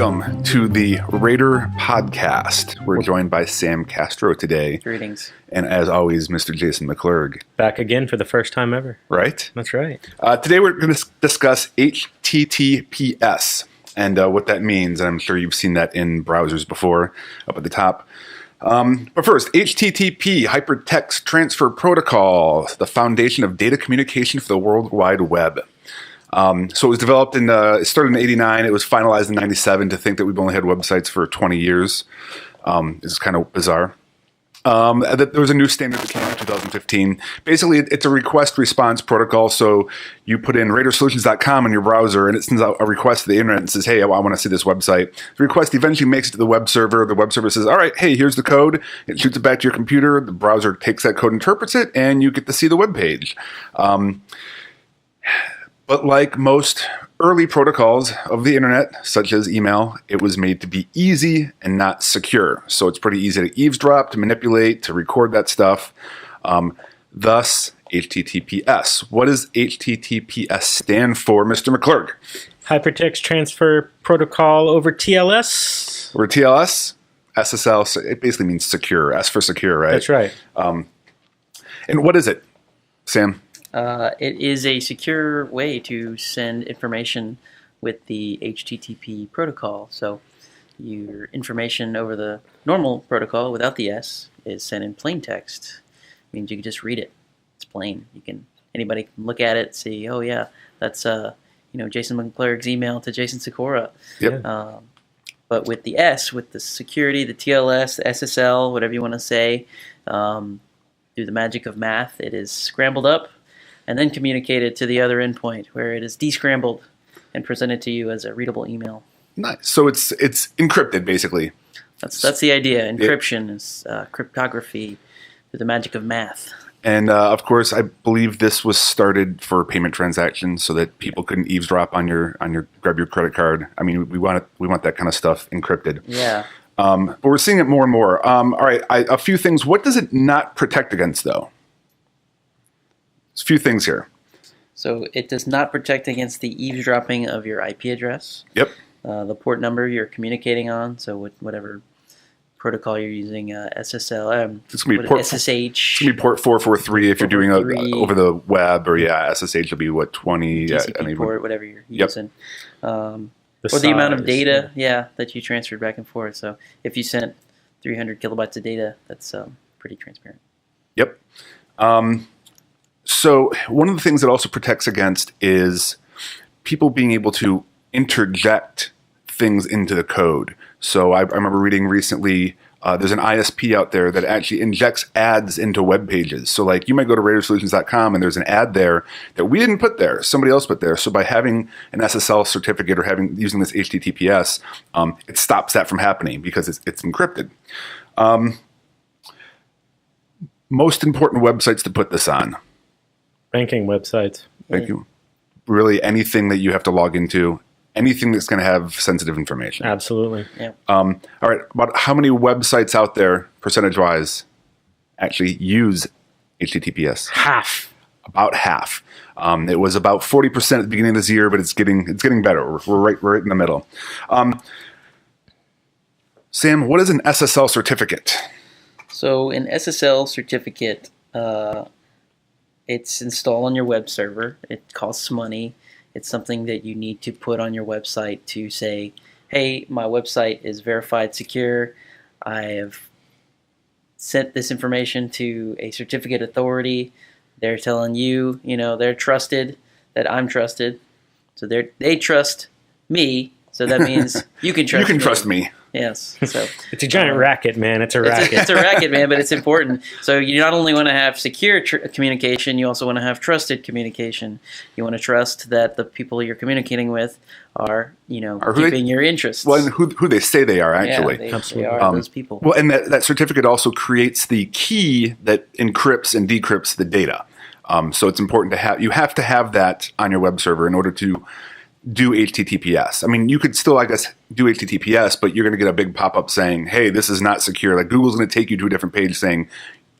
Welcome to the Rader podcast. We're joined by Sam Castro today. Greetings. And as always, Mr. Jason McClurg. Back again for the first time ever. Right? That's right. Today we're going to discuss HTTPS and what that means. And I'm sure you've seen that in browsers before, up at the top. But first, HTTP, Hypertext Transfer Protocol, the foundation of data communication for the World Wide Web. So it was developed it started in 89. It was finalized in 97. To think that we've only had websites for 20 years is kind of bizarre. There was a new standard that came out in 2015. Basically, it's a request response protocol. So you put in RadarSolutions.com in your browser, and it sends out a request to the internet and says, hey, I want to see this website. The request eventually makes it to the web server. The web server says, all right, hey, here's the code. It shoots it back to your computer. The browser takes that code, interprets it, and you get to see the web page. But like most early protocols of the internet, such as email, it was made to be easy and not secure. So it's pretty easy to eavesdrop, to manipulate, to record that stuff. Thus, HTTPS. What does HTTPS stand for, Mr. McClurg? Hypertext Transfer Protocol over TLS. Over TLS? SSL, so it basically means secure. S for secure, right? That's right. And what is it, Sam? It is a secure way to send information with the HTTP protocol. So your information over the normal protocol without the S is sent in plain text. It means you can just read it. It's plain. Anybody can look at it, see, oh yeah, that's Jason McClurg's email to Jason Sikora. Yep. But with the S, with the security, the TLS, the SSL, whatever you want to say, through the magic of math, it is scrambled up and then communicated to the other endpoint, where it is descrambled and presented to you as a readable email. Nice. So it's encrypted, basically. That's the idea. Encryption is cryptography through the magic of math. And of course, I believe this was started for payment transactions, so that people couldn't eavesdrop on your grab your credit card. I mean, we want that kind of stuff encrypted. Yeah. But we're seeing it more and more. All right, a few things. What does it not protect against, though? There's a few things here. So it does not protect against the eavesdropping of your IP address. Yep. The port number you're communicating on, so whatever protocol you're using, SSL, it's going to be port SSH. It's going to be port 443 if you're doing over the web, or SSH will be what, 20? TCP port, whatever you're using. Or the size, amount of data, that you transferred back and forth. So if you sent 300 kilobytes of data, that's pretty transparent. Yep. So one of the things that also protects against is people being able to interject things into the code. So I remember reading recently, there's an ISP out there that actually injects ads into web pages. So like you might go to RadarSolutions.com and there's an ad there that we didn't put there, somebody else put there. So by having an SSL certificate or using this HTTPS, it stops that from happening because it's encrypted. Most important websites to put this on. Banking websites. Thank you. Really anything that you have to log into, anything that's going to have sensitive information. Absolutely. Yeah. All right. About how many websites out there, percentage-wise, actually use HTTPS? Half. About half. It was about 40% at the beginning of this year, but it's getting better. We're right in the middle. Sam, what is an SSL certificate? So an SSL certificate, it's installed on your web server. It costs money. It's something that you need to put on your website to say, hey, my website is verified secure. I have sent this information to a certificate authority. They're telling you, they're trusted, that I'm trusted. So they trust me. So that means you can trust me. You can trust me. Yes. So It's a giant racket, man. It's a racket. It's a racket, man, but it's important. So you not only want to have secure communication, you also want to have trusted communication. You want to trust that the people you're communicating with are keeping your interests. Well, and who they say they are, actually. Yeah, they are those people. Well, and that certificate also creates the key that encrypts and decrypts the data. So it's important you have to have that on your web server in order to do HTTPS. I mean, you could still, I guess, do HTTPS, but you're going to get a big pop-up saying, hey, this is not secure. Like Google's going to take you to a different page saying,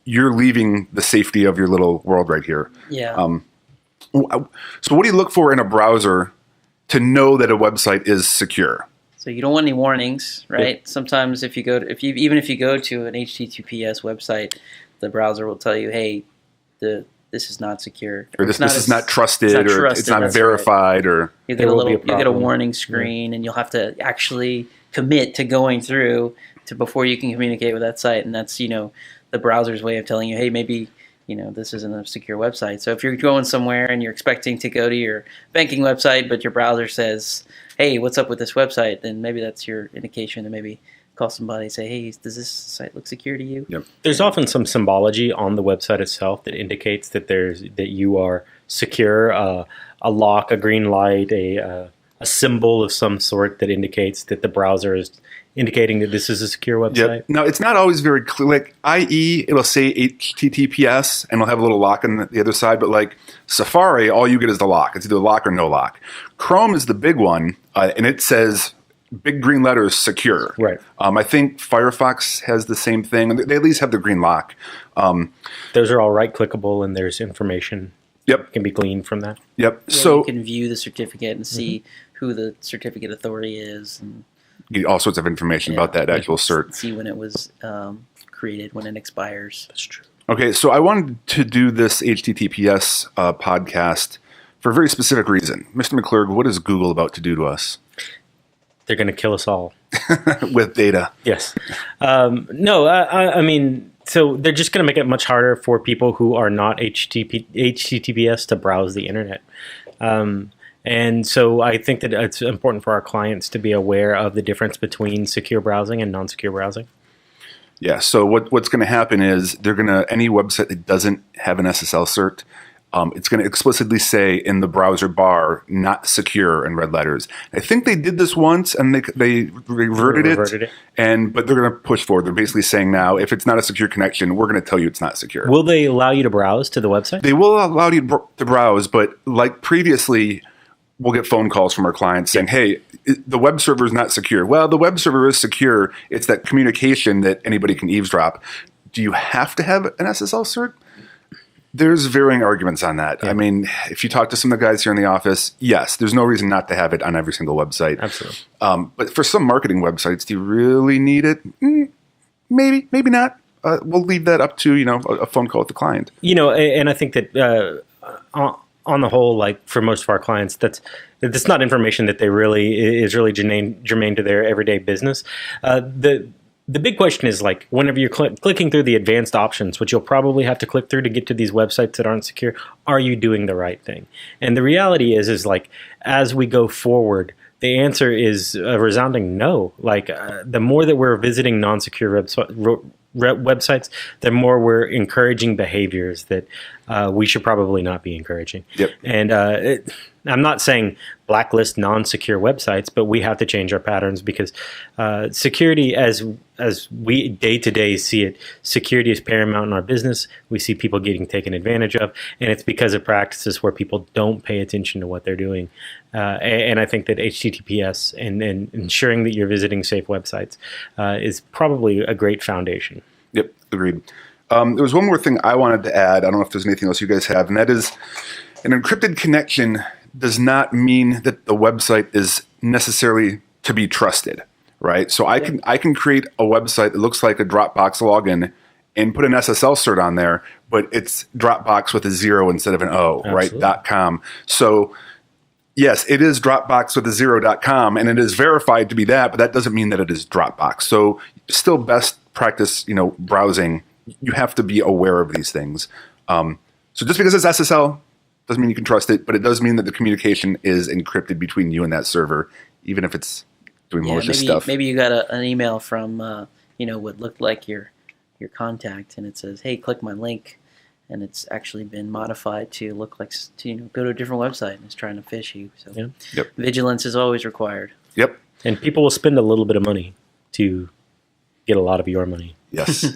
you're leaving the safety of your little world right here. Yeah. So what do you look for in a browser to know that a website is secure? So you don't want any warnings, right? Yep. Sometimes if you go to, even if you go to an HTTPS website, the browser will tell you, hey, this is not secure, or this is not trusted, or it's not verified, right. Or you get a warning screen, and you'll have to actually commit to going through before you can communicate with that site, and that's the browser's way of telling you, hey, maybe this isn't a secure website. So if you're going somewhere and you're expecting to go to your banking website, but your browser says, hey, what's up with this website, then maybe that's your indication to maybe call somebody and say, hey, does this site look secure to you? Yep. There's often some symbology on the website itself that indicates that you are secure. A lock, a green light, a symbol of some sort that indicates that the browser is indicating that this is a secure website. Yep. Now, it's not always very clear. Like IE, it'll say HTTPS, and it'll have a little lock on the other side. But like Safari, all you get is the lock. It's either lock or no lock. Chrome is the big one, and it says big green letters, secure. Right. I think Firefox has the same thing. They at least have the green lock. Those are all right-clickable, and there's information can be gleaned from that. Yep. Yeah, so you can view the certificate and see who the certificate authority is, and get all sorts of information about that actual cert. See when it was created, when it expires. That's true. Okay, so I wanted to do this HTTPS podcast for a very specific reason. Mr. McClurg, what is Google about to do to us? They're going to kill us all. With data. Yes. No, I mean, so they're just going to make it much harder for people who are not HTTPS to browse the internet. And so I think that it's important for our clients to be aware of the difference between secure browsing and non-secure browsing. Yeah, so what's going to happen is any website that doesn't have an SSL cert, it's going to explicitly say in the browser bar, not secure in red letters. I think they did this once and they reverted it. But they're going to push forward. They're basically saying now, if it's not a secure connection, we're going to tell you it's not secure. Will they allow you to browse to the website? They will allow you to browse, but like previously, we'll get phone calls from our clients saying, hey, the web server is not secure. Well, the web server is secure. It's that communication that anybody can eavesdrop. Do you have to have an SSL cert? There's varying arguments on that. Yeah. I mean, if you talk to some of the guys here in the office, yes, there's no reason not to have it on every single website. Absolutely. But for some marketing websites, do you really need it? Maybe, maybe not. We'll leave that up to, a phone call with the client. And I think that on the whole, like for most of our clients, that's not information that is really germane to their everyday business. The big question is, like, whenever you're clicking through the advanced options, which you'll probably have to click through to get to these websites that aren't secure, are you doing the right thing? And the reality is like, as we go forward, the answer is a resounding no. Like, the more that we're visiting non-secure websites, the more we're encouraging behaviors that we should probably not be encouraging. Yep. And I'm not saying blacklist non-secure websites, but we have to change our patterns because security, as we day to day see it, security is paramount in our business. We see people getting taken advantage of, and it's because of practices where people don't pay attention to what they're doing. And I think that HTTPS and ensuring that you're visiting safe websites is probably a great foundation. Yep, agreed. There was one more thing I wanted to add. I don't know if there's anything else you guys have, and that is an encrypted connection does not mean that the website is necessarily to be trusted, right? So I can create a website that looks like a Dropbox login and put an SSL cert on there, but it's Dropbox with a 0 instead of an O, Absolutely. right? .com. So yes, it is Dropbox with a 0.com, and it is verified to be that, but that doesn't mean that it is Dropbox. So still best practice, browsing, you have to be aware of these things. So just because it's SSL doesn't mean you can trust it, but it does mean that the communication is encrypted between you and that server, even if it's doing malicious stuff. Maybe you got an email from what looked like your contact, and it says, "Hey, click my link," and it's actually been modified to look like go to a different website and it's trying to phish you. So vigilance is always required. Yep. And people will spend a little bit of money to get a lot of your money. Yes,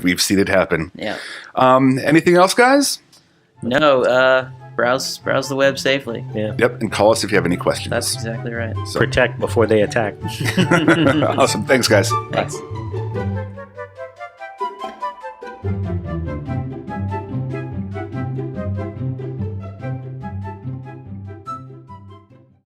we've seen it happen. Yeah. Anything else, guys? No. Browse the web safely. Yeah. Yep, and call us if you have any questions. That's exactly right. Protect before they attack. Awesome. Thanks, guys. Thanks. Bye.